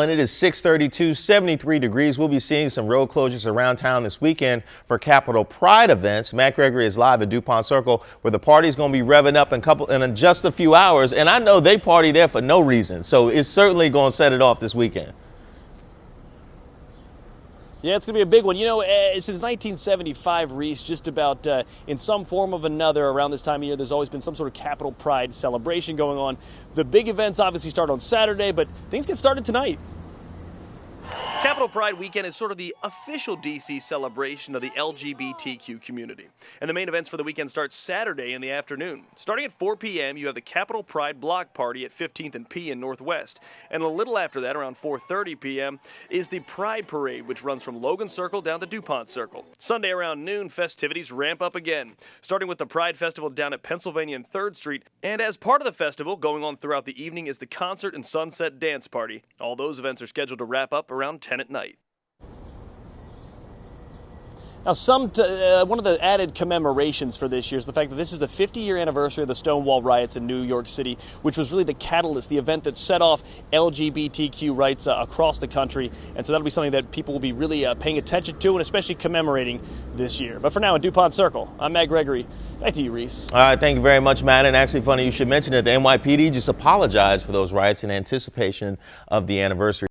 And it is 6:32, 73 degrees. We'll be seeing some road closures around town this weekend for Capitol Pride events. Matt Gregory is live at Dupont Circle, where the party's going to be revving up in just a few hours. And I know they party there for no reason, so it's certainly going to set it off this weekend. Yeah, it's going to be a big one. You know, since 1975, Reese, just about in some form of another around this time of year, there's always been some sort of Capitol Pride celebration going on. The big events obviously start on Saturday, but things get started tonight. Capitol Pride weekend is sort of the official D.C. celebration of the LGBTQ community. And the main events for the weekend start Saturday in the afternoon. Starting at 4 p.m., you have the Capitol Pride block party at 15th and P in Northwest. And a little after that, around 4:30 p.m., is the Pride Parade, which runs from Logan Circle down to Dupont Circle. Sunday around noon, festivities ramp up again, starting with the Pride Festival down at Pennsylvania and 3rd Street. And as part of the festival, going on throughout the evening, is the Concert and Sunset Dance Party. All those events are scheduled to wrap up around 10 at night. Now, one of the added commemorations for this year is the fact that this is the 50-year anniversary of the Stonewall riots in New York City, which was really the catalyst, the event that set off LGBTQ rights across the country. And so that'll be something that people will be really paying attention to and especially commemorating this year. But for now, in Dupont Circle, I'm Matt Gregory. Back to you, Reese. All right, thank you very much, Matt. And actually, funny you should mention it. The NYPD just apologized for those riots in anticipation of the anniversary.